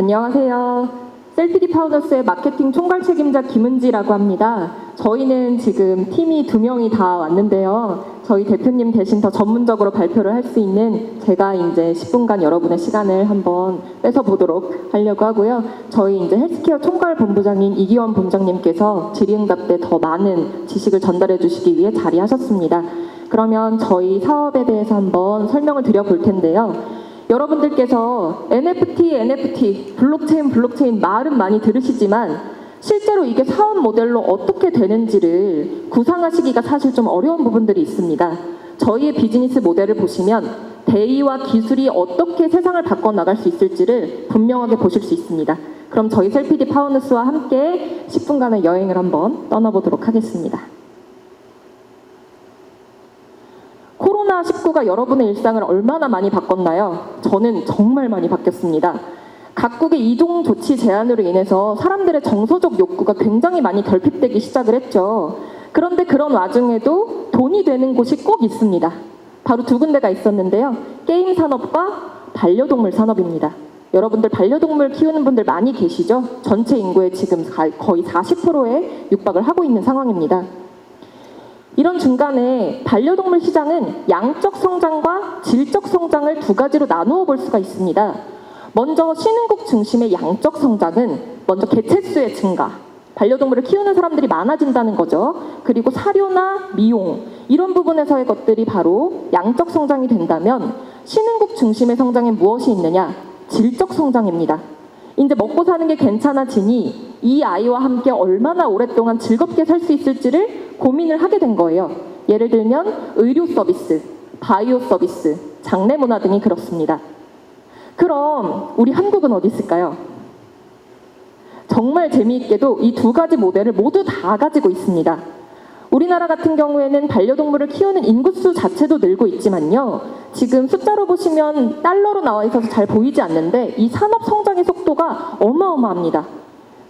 안녕하세요. 셀피디 파우더스의 마케팅 총괄 책임자 김은지라고 합니다. 저희는 지금 팀이 2명이 다 왔는데요. 저희 대표님 대신 더 전문적으로 발표를 할 수 있는 제가 이제 10분간 여러분의 시간을 한번 뺏어보도록 하려고 하고요. 저희 이제 헬스케어 총괄 본부장인 이기원 본부장님께서 질의응답 때 더 많은 지식을 전달해 주시기 위해 자리하셨습니다. 그러면 저희 사업에 대해서 한번 설명을 드려볼 텐데요. 여러분들께서 NFT, 블록체인 말은 많이 들으시지만 실제로 이게 사업 모델로 어떻게 되는지를 구상하시기가 사실 좀 어려운 부분들이 있습니다. 저희의 비즈니스 모델을 보시면 대의와 기술이 어떻게 세상을 바꿔나갈 수 있을지를 분명하게 보실 수 있습니다. 그럼 저희 셀피디 파우더스와 함께 10분간의 여행을 한번 떠나보도록 하겠습니다. 코로나19가 여러분의 일상을 얼마나 많이 바꿨나요? 저는 정말 많이 바뀌었습니다. 각국의 이동 조치 제한으로 인해서 사람들의 정서적 욕구가 굉장히 많이 결핍되기 시작을 했죠. 그런데 그런 와중에도 돈이 되는 곳이 꼭 있습니다. 바로 2군데가 있었는데요. 게임 산업과 반려동물 산업입니다. 여러분들 반려동물 키우는 분들 많이 계시죠? 전체 인구의 지금 거의 40%에 육박을 하고 있는 상황입니다. 이런 중간에 반려동물 시장은 양적 성장과 질적 성장을 2가지로 나누어 볼 수가 있습니다. 먼저 신흥국 중심의 양적 성장은 먼저 개체수의 증가, 반려동물을 키우는 사람들이 많아진다는 거죠. 그리고 사료나 미용 이런 부분에서의 것들이 바로 양적 성장이 된다면 신흥국 중심의 성장엔 무엇이 있느냐? 질적 성장입니다. 이제 먹고 사는 게 괜찮아지니 이 아이와 함께 얼마나 오랫동안 즐겁게 살 수 있을지를 고민을 하게 된 거예요. 예를 들면 의료 서비스, 바이오 서비스, 장례 문화 등이 그렇습니다. 그럼 우리 한국은 어디 있을까요? 정말 재미있게도 이 2가지 모델을 모두 다 가지고 있습니다. 우리나라 같은 경우에는 반려동물을 키우는 인구수 자체도 늘고 있지만요. 지금 숫자로 보시면 달러로 나와 있어서 잘 보이지 않는데 이 산업 성장의 속도가 어마어마합니다.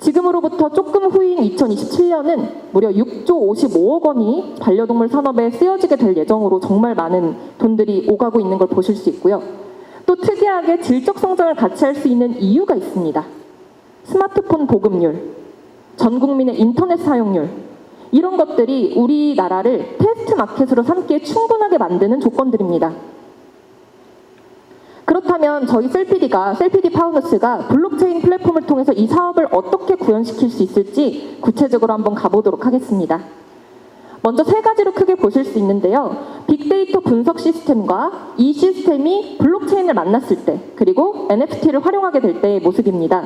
지금으로부터 조금 후인 2027년은 무려 6조 55억 원이 반려동물 산업에 쓰여지게 될 예정으로 정말 많은 돈들이 오가고 있는 걸 보실 수 있고요. 또 특이하게 질적 성장을 같이 할 수 있는 이유가 있습니다. 스마트폰 보급률, 전 국민의 인터넷 사용률, 이런 것들이 우리나라를 테스트 마켓으로 삼기에 충분하게 만드는 조건들입니다. 그렇다면 저희 셀피디 파우더스가 블록체인 플랫폼을 통해서 이 사업을 어떻게 구현시킬 수 있을지 구체적으로 한번 가보도록 하겠습니다. 먼저 3가지로 크게 보실 수 있는데요. 빅데이터 분석 시스템과 이 시스템이 블록체인을 만났을 때, 그리고 NFT를 활용하게 될 때의 모습입니다.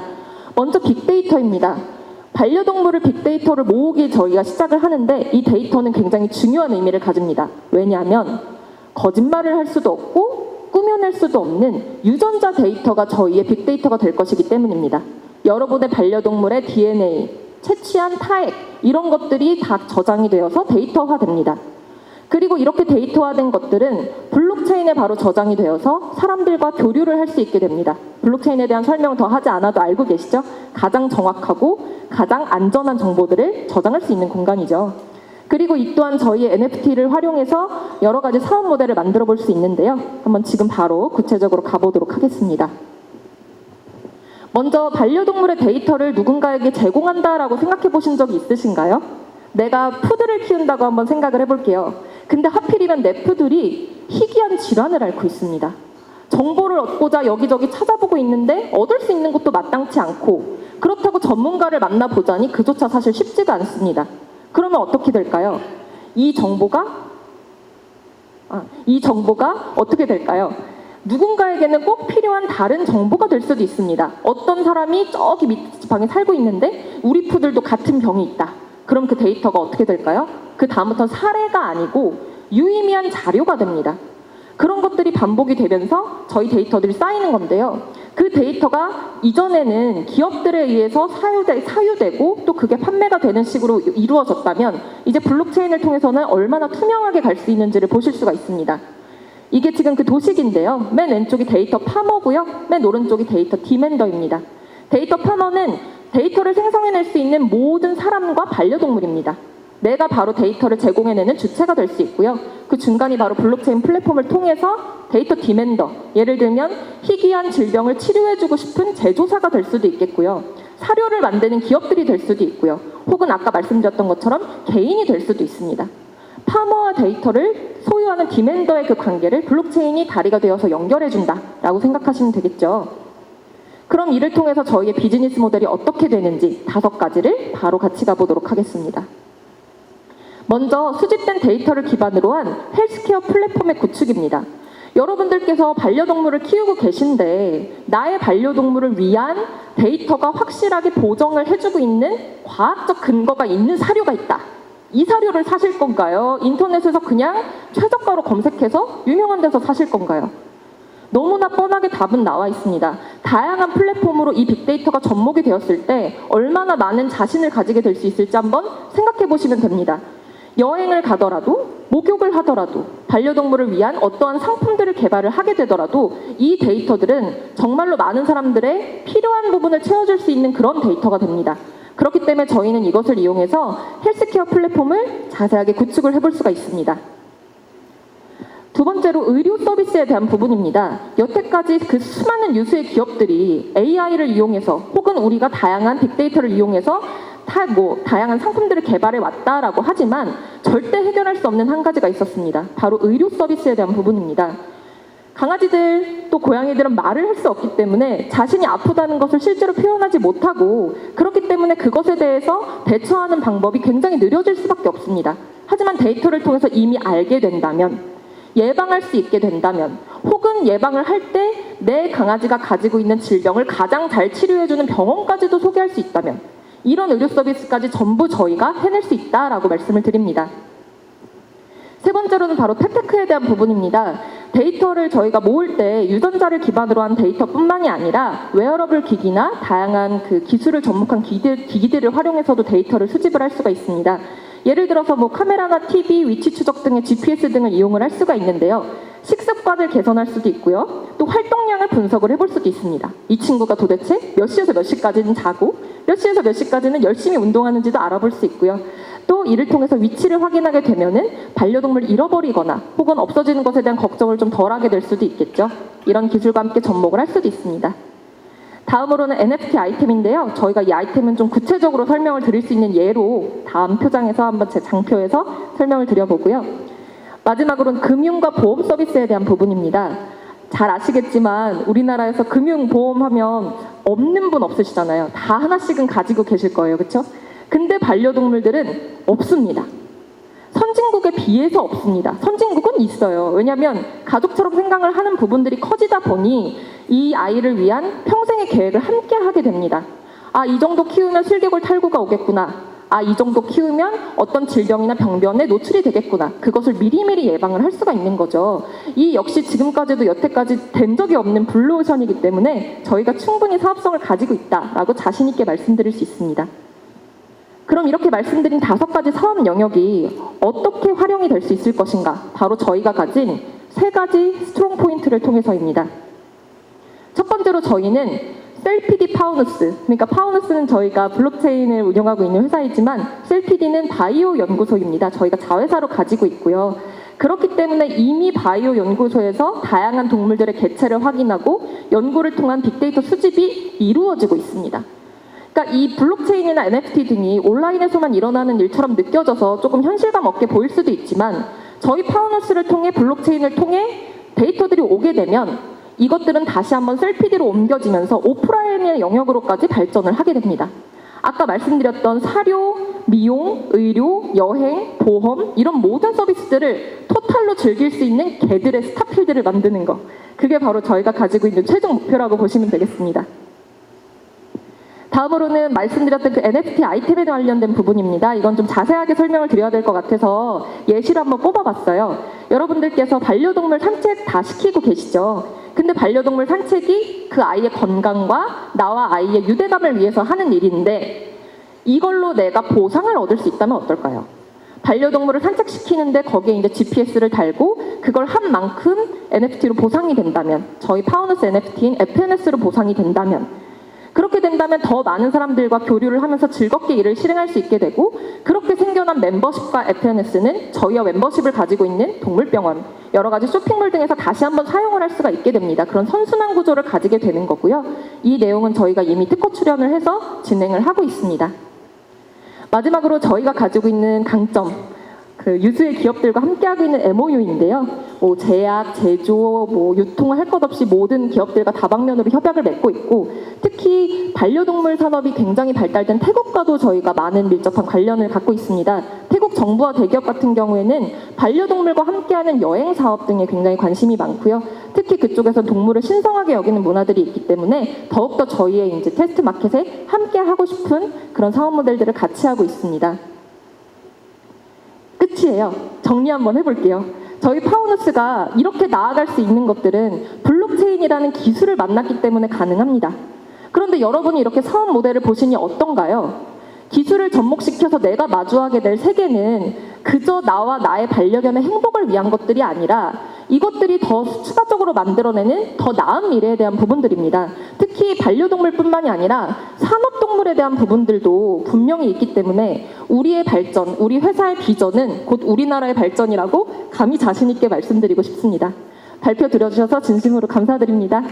먼저 빅데이터입니다. 반려동물을 빅데이터를 모으기 저희가 시작을 하는데 이 데이터는 굉장히 중요한 의미를 가집니다. 왜냐하면 거짓말을 할 수도 없고 꾸며낼 수도 없는 유전자 데이터가 저희의 빅데이터가 될 것이기 때문입니다. 여러분의 반려동물의 DNA, 채취한 타액 이런 것들이 다 저장이 되어서 데이터화됩니다. 그리고 이렇게 데이터화된 것들은 블록체인에 바로 저장이 되어서 사람들과 교류를 할 수 있게 됩니다. 블록체인에 대한 설명 더 하지 않아도 알고 계시죠? 가장 정확하고 가장 안전한 정보들을 저장할 수 있는 공간이죠. 그리고 이 또한 저희의 NFT를 활용해서 여러 가지 사업 모델을 만들어 볼 수 있는데요. 한번 지금 바로 구체적으로 가보도록 하겠습니다. 먼저 반려동물의 데이터를 누군가에게 제공한다라고 생각해 보신 적이 있으신가요? 내가 푸드를 키운다고 한번 생각을 해볼게요. 근데 하필이면 내 푸들이 희귀한 질환을 앓고 있습니다. 정보를 얻고자 여기저기 찾아보고 있는데 얻을 수 있는 것도 마땅치 않고 그렇다고 전문가를 만나보자니 그조차 사실 쉽지가 않습니다. 그러면 어떻게 될까요? 이 정보가 어떻게 될까요? 누군가에게는 꼭 필요한 다른 정보가 될 수도 있습니다. 어떤 사람이 저기 밑 지방에 살고 있는데 우리 푸들도 같은 병이 있다. 그럼 그 데이터가 어떻게 될까요? 그 다음부터는 사례가 아니고 유의미한 자료가 됩니다. 그런 것들이 반복이 되면서 저희 데이터들이 쌓이는 건데요. 그 데이터가 이전에는 기업들에 의해서 사유되고 또 그게 판매가 되는 식으로 이루어졌다면 이제 블록체인을 통해서는 얼마나 투명하게 갈 수 있는지를 보실 수가 있습니다. 이게 지금 그 도식인데요. 맨 왼쪽이 데이터 파머고요. 맨 오른쪽이 데이터 디맨더입니다. 데이터 파머는 데이터를 생성해낼 수 있는 모든 사람과 반려동물입니다. 내가 바로 데이터를 제공해내는 주체가 될 수 있고요. 그 중간이 바로 블록체인 플랫폼을 통해서 데이터 디맨더, 예를 들면 희귀한 질병을 치료해주고 싶은 제조사가 될 수도 있겠고요. 사료를 만드는 기업들이 될 수도 있고요. 혹은 아까 말씀드렸던 것처럼 개인이 될 수도 있습니다. 파머와 데이터를 소유하는 디맨더의 그 관계를 블록체인이 다리가 되어서 연결해준다라고 생각하시면 되겠죠. 그럼 이를 통해서 저희의 비즈니스 모델이 어떻게 되는지 5가지를 바로 같이 가보도록 하겠습니다. 먼저 수집된 데이터를 기반으로 한 헬스케어 플랫폼의 구축입니다. 여러분들께서 반려동물을 키우고 계신데 나의 반려동물을 위한 데이터가 확실하게 보정을 해주고 있는 과학적 근거가 있는 사료가 있다. 이 사료를 사실 건가요? 인터넷에서 그냥 최저가로 검색해서 유명한 데서 사실 건가요? 너무나 뻔하게 답은 나와 있습니다. 다양한 플랫폼으로 이 빅데이터가 접목이 되었을 때 얼마나 많은 자신을 가지게 될 수 있을지 한번 생각해 보시면 됩니다. 여행을 가더라도, 목욕을 하더라도, 반려동물을 위한 어떠한 상품들을 개발을 하게 되더라도 이 데이터들은 정말로 많은 사람들의 필요한 부분을 채워줄 수 있는 그런 데이터가 됩니다. 그렇기 때문에 저희는 이것을 이용해서 헬스케어 플랫폼을 자세하게 구축을 해볼 수가 있습니다. 두 번째로 의료 서비스에 대한 부분입니다. 여태까지 그 수많은 유수의 기업들이 AI를 이용해서 혹은 우리가 다양한 빅데이터를 이용해서 다양한 상품들을 개발해 왔다라고 하지만 절대 해결할 수 없는 한 가지가 있었습니다. 바로 의료 서비스에 대한 부분입니다. 강아지들 또 고양이들은 말을 할 수 없기 때문에 자신이 아프다는 것을 실제로 표현하지 못하고 그렇기 때문에 그것에 대해서 대처하는 방법이 굉장히 느려질 수밖에 없습니다. 하지만 데이터를 통해서 이미 알게 된다면, 예방할 수 있게 된다면, 혹은 예방을 할 때 내 강아지가 가지고 있는 질병을 가장 잘 치료해주는 병원까지도 소개할 수 있다면 이런 의료 서비스까지 전부 저희가 해낼 수 있다라고 말씀을 드립니다. 세 번째로는 바로 텍테크에 대한 부분입니다. 데이터를 저희가 모을 때 유전자를 기반으로 한 데이터뿐만이 아니라 웨어러블 기기나 다양한 그 기술을 접목한 기기들을 활용해서도 데이터를 수집을 할 수가 있습니다. 예를 들어서 카메라나 TV, 위치 추적 등의 GPS 등을 이용을 할 수가 있는데요. 식습관을 개선할 수도 있고요. 또 활동량을 분석을 해볼 수도 있습니다. 이 친구가 도대체 몇 시에서 몇 시까지는 자고 몇 시에서 몇 시까지는 열심히 운동하는지도 알아볼 수 있고요. 또 이를 통해서 위치를 확인하게 되면은 반려동물을 잃어버리거나 혹은 없어지는 것에 대한 걱정을 좀 덜하게 될 수도 있겠죠. 이런 기술과 함께 접목을 할 수도 있습니다. 다음으로는 NFT 아이템인데요. 저희가 이 아이템은 좀 구체적으로 설명을 드릴 수 있는 예로 다음 표장에서 한번 제 장표에서 설명을 드려보고요. 마지막으로는 금융과 보험 서비스에 대한 부분입니다. 잘 아시겠지만 우리나라에서 금융보험하면 없는 분 없으시잖아요. 다 하나씩은 가지고 계실 거예요. 그렇죠? 근데 반려동물들은 없습니다. 선진국에 비해서 없습니다. 선진국은 있어요. 왜냐하면 가족처럼 생각을 하는 부분들이 커지다 보니 이 아이를 위한 평생의 계획을 함께 하게 됩니다. 아, 이 정도 키우면 슬개골 탈구가 오겠구나. 아, 이 정도 키우면 어떤 질병이나 병변에 노출이 되겠구나. 그것을 미리미리 예방을 할 수가 있는 거죠. 이 역시 지금까지도 여태까지 된 적이 없는 블루오션이기 때문에 저희가 충분히 사업성을 가지고 있다라고 자신 있게 말씀드릴 수 있습니다. 그럼 이렇게 말씀드린 5가지 사업 영역이 어떻게 활용이 될 수 있을 것인가? 바로 저희가 가진 3가지 스트롱 포인트를 통해서입니다. 첫 번째로 저희는 셀피디 파우누스, 그러니까 파우누스는 저희가 블록체인을 운영하고 있는 회사이지만 셀피디는 바이오 연구소입니다. 저희가 자회사로 가지고 있고요. 그렇기 때문에 이미 바이오 연구소에서 다양한 동물들의 개체를 확인하고 연구를 통한 빅데이터 수집이 이루어지고 있습니다. 그러니까 이 블록체인이나 NFT 등이 온라인에서만 일어나는 일처럼 느껴져서 조금 현실감 없게 보일 수도 있지만 저희 파우누스를 통해 블록체인을 통해 데이터들이 오게 되면 이것들은 다시 한번 셀피디로 옮겨지면서 오프라인의 영역으로까지 발전을 하게 됩니다. 아까 말씀드렸던 사료, 미용, 의료, 여행, 보험 이런 모든 서비스들을 토탈로 즐길 수 있는 개들의 스타필드를 만드는 것. 그게 바로 저희가 가지고 있는 최종 목표라고 보시면 되겠습니다. 다음으로는 말씀드렸던 그 NFT 아이템에 관련된 부분입니다. 이건 좀 자세하게 설명을 드려야 될 것 같아서 예시를 한번 뽑아봤어요. 여러분들께서 반려동물 산책 다 시키고 계시죠? 근데 반려동물 산책이 그 아이의 건강과 나와 아이의 유대감을 위해서 하는 일인데 이걸로 내가 보상을 얻을 수 있다면 어떨까요? 반려동물을 산책시키는데 거기에 이제 GPS를 달고 그걸 한 만큼 NFT로 보상이 된다면 저희 파우누스 NFT인 FNS로 보상이 된다면 그렇게 된다면 더 많은 사람들과 교류를 하면서 즐겁게 일을 실행할 수 있게 되고, 그렇게 생겨난 멤버십과 FNS는 저희와 멤버십을 가지고 있는 동물병원, 여러 가지 쇼핑몰 등에서 다시 한번 사용을 할 수가 있게 됩니다. 그런 선순환 구조를 가지게 되는 거고요. 이 내용은 저희가 이미 특허 출연을 해서 진행을 하고 있습니다. 마지막으로 저희가 가지고 있는 강점, 그 유수의 기업들과 함께하고 있는 MOU인데요. 뭐 제약, 제조, 뭐 유통을 할 것 없이 모든 기업들과 다방면으로 협약을 맺고 있고, 특히 반려동물 산업이 굉장히 발달된 태국과도 저희가 많은 밀접한 관련을 갖고 있습니다. 태국 정부와 대기업 같은 경우에는 반려동물과 함께하는 여행 사업 등에 굉장히 관심이 많고요. 특히 그쪽에서 동물을 신성하게 여기는 문화들이 있기 때문에 더욱더 저희의 이제 테스트 마켓에 함께하고 싶은 그런 사업 모델들을 같이 하고 있습니다. 끝이에요. 정리 한번 해볼게요. 저희 파우누스가 이렇게 나아갈 수 있는 것들은 블록체인이라는 기술을 만났기 때문에 가능합니다. 그런데 여러분이 이렇게 사업 모델을 보시니 어떤가요? 기술을 접목시켜서 내가 마주하게 될 세계는 그저 나와 나의 반려견의 행복을 위한 것들이 아니라 이것들이 더 추가적으로 만들어내는 더 나은 미래에 대한 부분들입니다. 특히 반려동물뿐만이 아니라 산업동물에 대한 부분들도 분명히 있기 때문에 우리의 발전, 우리 회사의 비전은 곧 우리나라의 발전이라고 감히 자신 있게 말씀드리고 싶습니다. 발표 들어주셔서 진심으로 감사드립니다.